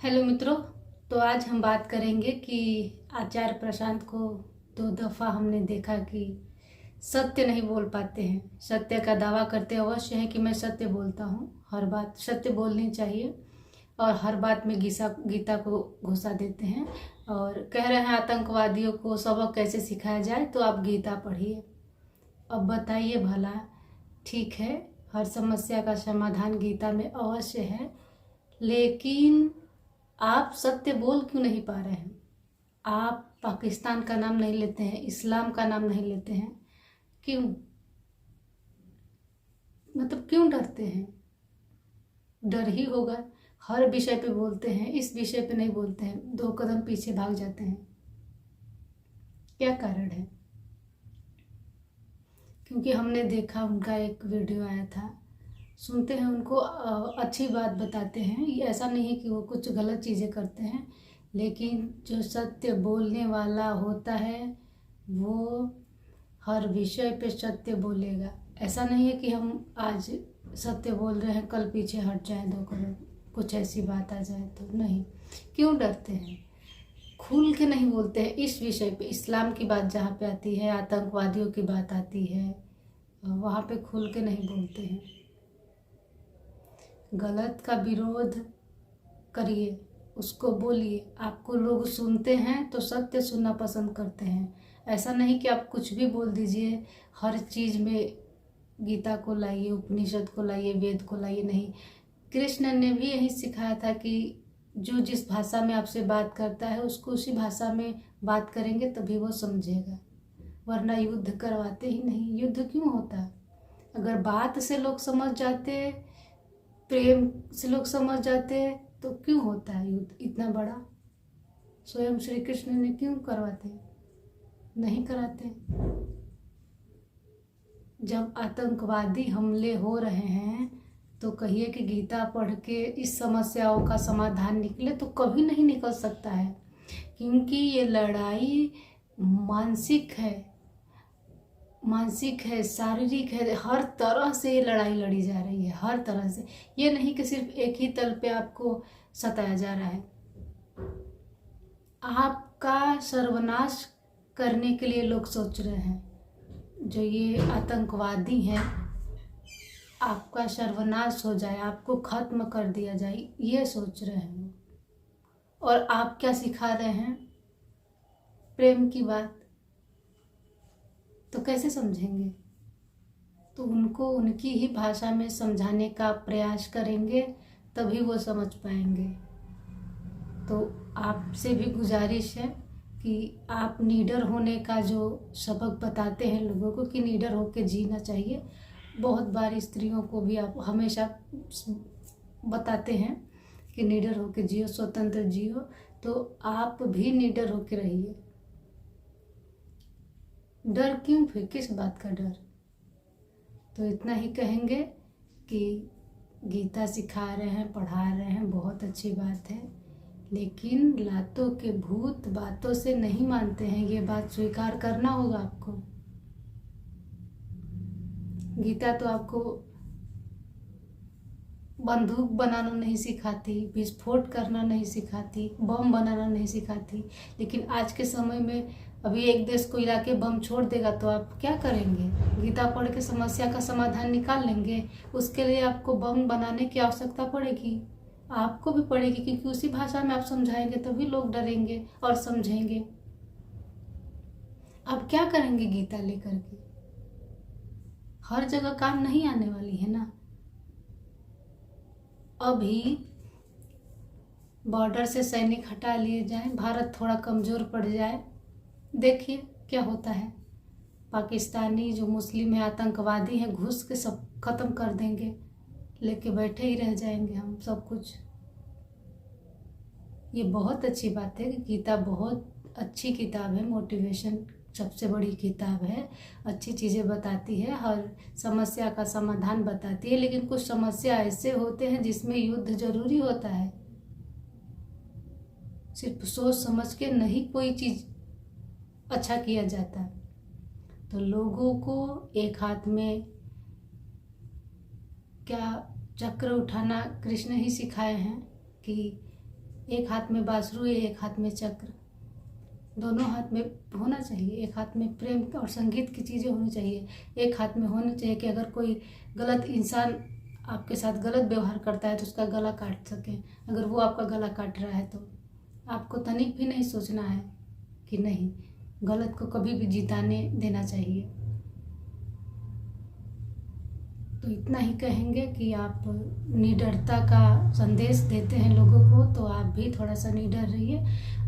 Hello मित्रों। तो आज हम बात करेंगे कि आचार्य प्रशांत को 2 दफ़ा हमने देखा कि सत्य नहीं बोल पाते हैं। सत्य का दावा करते अवश्य हैं कि मैं सत्य बोलता हूँ, हर बात सत्य बोलनी चाहिए और हर बात में गीता को घुसा देते हैं और कह रहे हैं आतंकवादियों को सबक कैसे सिखाया जाए, तो आप गीता पढ़िए। अब बताइए भला, ठीक है, हर समस्या का समाधान गीता में अवश्य है, लेकिन आप सत्य बोल क्यों नहीं पा रहे हैं? आप पाकिस्तान का नाम नहीं लेते हैं, इस्लाम का नाम नहीं लेते हैं, क्यों? मतलब क्यों डरते हैं? डर ही होगा। हर विषय पे बोलते हैं, इस विषय पे नहीं बोलते हैं, 2 कदम पीछे भाग जाते हैं। क्या कारण है? क्योंकि हमने देखा, उनका एक वीडियो आया था, सुनते हैं उनको, अच्छी बात बताते हैं। ये ऐसा नहीं है कि वो कुछ गलत चीज़ें करते हैं, लेकिन जो सत्य बोलने वाला होता है वो हर विषय पे सत्य बोलेगा। ऐसा नहीं है कि हम आज सत्य बोल रहे हैं, कल पीछे हट जाए 2 कदम, कुछ ऐसी बात आ जाए तो नहीं। क्यों डरते हैं? खुल के नहीं बोलते हैं इस विषय पे। इस्लाम की बात जहाँ पे आती है, आतंकवादियों की बात आती है, वहाँ पे खुल के नहीं बोलते हैं। गलत का विरोध करिए, उसको बोलिए। आपको लोग सुनते हैं तो सत्य सुनना पसंद करते हैं। ऐसा नहीं कि आप कुछ भी बोल दीजिए, हर चीज़ में गीता को लाइए, उपनिषद को लाइए, वेद को लाइए। नहीं, कृष्ण ने भी यही सिखाया था कि जो जिस भाषा में आपसे बात करता है उसको उसी भाषा में बात करेंगे तभी वो समझेगा, वरना युद्ध करवाते ही नहीं। युद्ध क्यों होता? अगर बात से लोग समझ जाते, प्रेम से लोग समझ जाते, तो क्यों होता है युद्ध इतना बड़ा? स्वयं श्री कृष्ण ने क्यों करवाते? नहीं कराते। जब आतंकवादी हमले हो रहे हैं तो कहिए कि गीता पढ़ के इस समस्याओं का समाधान निकले, तो कभी नहीं निकल सकता है। क्योंकि ये लड़ाई मानसिक है, शारीरिक है, हर तरह से ये लड़ाई लड़ी जा रही है, हर तरह से। ये नहीं कि सिर्फ एक ही तल पे आपको सताया जा रहा है। आपका सर्वनाश करने के लिए लोग सोच रहे हैं, जो ये आतंकवादी हैं, आपका सर्वनाश हो जाए, आपको खत्म कर दिया जाए, ये सोच रहे हैं। और आप क्या सिखा रहे हैं? प्रेम की बात। तो कैसे समझेंगे? तो उनको उनकी ही भाषा में समझाने का प्रयास करेंगे, तभी वो समझ पाएंगे। तो आपसे भी गुजारिश है कि आप निडर होने का जो सबक बताते हैं लोगों को कि निडर होकर जीना चाहिए। बहुत बार स्त्रियों को भी आप हमेशा बताते हैं कि निडर होकर जियो, स्वतंत्र जियो, तो आप भी निडर होकर रहिए। डर क्यों? फिर किस बात का डर? तो इतना ही कहेंगे कि गीता सिखा रहे हैं, पढ़ा रहे हैं, बहुत अच्छी बात है, लेकिन लातों के भूत बातों से नहीं मानते हैं। ये बात स्वीकार करना होगा आपको। गीता तो आपको बंदूक बनाना नहीं सिखाती, विस्फोट करना नहीं सिखाती, बम बनाना नहीं सिखाती, लेकिन आज के समय में अभी एक देश को इलाके बम छोड़ देगा तो आप क्या करेंगे? गीता पढ़ के समस्या का समाधान निकाल लेंगे? उसके लिए आपको बम बनाने की आवश्यकता पड़ेगी, आपको भी पड़ेगी, क्योंकि उसी भाषा में आप समझाएंगे तभी लोग डरेंगे और समझेंगे। अब क्या करेंगे गीता लेकर के? हर जगह काम नहीं आने वाली है ना। अभी बॉर्डर से सैनिक हटा लिए जाएं, भारत थोड़ा कमज़ोर पड़ जाए, देखिए क्या होता है। पाकिस्तानी जो मुस्लिम है, आतंकवादी हैं, घुस के सब खत्म कर देंगे, लेके बैठे ही रह जाएंगे हम सब कुछ। ये बहुत अच्छी बात है कि गीता बहुत अच्छी किताब है, मोटिवेशन सबसे बड़ी किताब है, अच्छी चीज़ें बताती है, हर समस्या का समाधान बताती है। लेकिन कुछ समस्या ऐसे होते हैं जिसमें युद्ध जरूरी होता है। सिर्फ सोच समझ के नहीं कोई चीज़ अच्छा किया जाता। तो लोगों को एक हाथ में क्या चक्र उठाना कृष्ण ही सिखाए हैं कि एक हाथ में बांसुरी, एक हाथ में चक्र, दोनों हाथ में होना चाहिए। एक हाथ में प्रेम और संगीत की चीज़ें होनी चाहिए, एक हाथ में होनी चाहिए कि अगर कोई गलत इंसान आपके साथ गलत व्यवहार करता है तो उसका गला काट सकें। अगर वो आपका गला काट रहा है तो आपको तनिक भी नहीं सोचना है कि नहीं, गलत को कभी भी जिताने देना चाहिए। तो इतना ही कहेंगे कि आप निडरता का संदेश देते हैं लोगों को, तो आप भी थोड़ा सा निडर रहिए।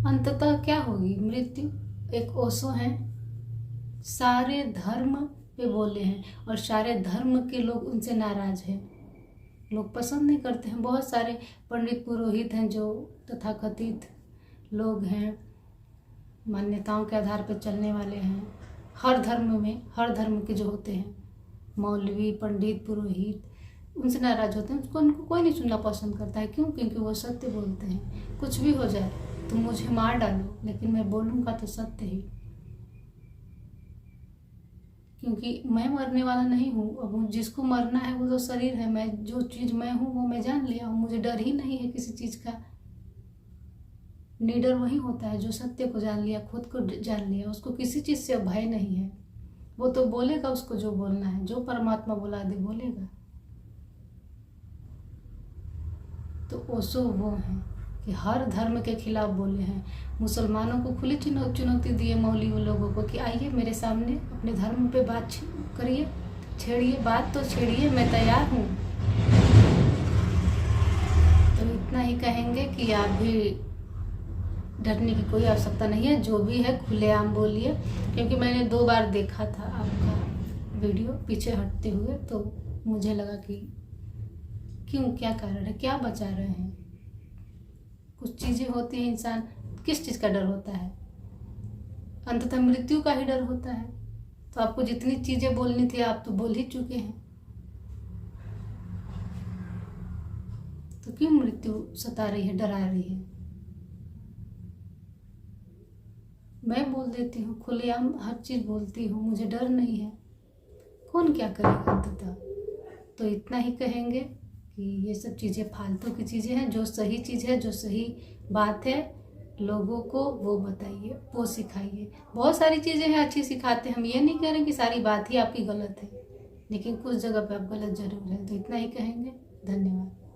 अंततः क्या होगी? मृत्यु। एक ओशो हैं, सारे धर्म पे बोले हैं और सारे धर्म के लोग उनसे नाराज हैं, लोग पसंद नहीं करते हैं। बहुत सारे पंडित पुरोहित हैं जो तथाकथित लोग हैं, मान्यताओं के आधार पर चलने वाले हैं, हर धर्म में, हर धर्म के जो होते हैं मौलवी, पंडित, पुरोहित, उनसे नाराज होते हैं। उनको कोई नहीं सुनना पसंद करता है। क्यों? क्योंकि वो सत्य बोलते हैं। कुछ भी हो जाए, तुम मुझे मार डालो, लेकिन मैं बोलूँगा तो सत्य ही, क्योंकि मैं मरने वाला नहीं हूँ। अब जिसको मरना है वो तो शरीर है, मैं जो चीज़ मैं हूँ वो मैं जान लिया हूँ, मुझे डर ही नहीं है किसी चीज़ का। निडर वही होता है जो सत्य को जान लिया, खुद को जान लिया, उसको किसी चीज़ से भय नहीं है। वो तो बोलेगा उसको जो बोलना है, जो परमात्मा बुला दे बोलेगा। तो ओशो वो हैं कि हर धर्म के खिलाफ बोले हैं। मुसलमानों को खुली चुनौती दिए मौलवी लोगों को कि आइए मेरे सामने अपने धर्म पे बात करिए, छेड़िए, बात तो छेड़िए, मैं तैयार हूँ। तो इतना ही कहेंगे कि आप भी डरने की कोई आवश्यकता नहीं है। जो भी है खुलेआम बोलिए, क्योंकि मैंने 2 बार देखा था आपका वीडियो पीछे हटते हुए, तो मुझे लगा कि क्यों, क्या कारण है, क्या बचा रहे हैं। कुछ चीज़ें होती हैं, इंसान किस चीज़ का डर होता है? अंततः मृत्यु का ही डर होता है। तो आपको जितनी चीज़ें बोलनी थी आप तो बोल ही चुके हैं, तो क्यों मृत्यु सता रही है, डरा रही है? मैं बोल देती हूँ, खुलेआम हर चीज़ बोलती हूँ, मुझे डर नहीं है, कौन क्या करेगा अंततः। तो इतना ही कहेंगे कि ये सब चीज़ें फालतू की चीज़ें हैं। जो सही चीज़ है, जो सही बात है, लोगों को वो बताइए, वो सिखाइए। बहुत सारी चीज़ें हैं अच्छी सिखाते हैं, हम ये नहीं कह रहे कि सारी बात ही आपकी गलत है, लेकिन कुछ जगह पे आप गलत जरूर है। तो इतना ही कहेंगे, धन्यवाद।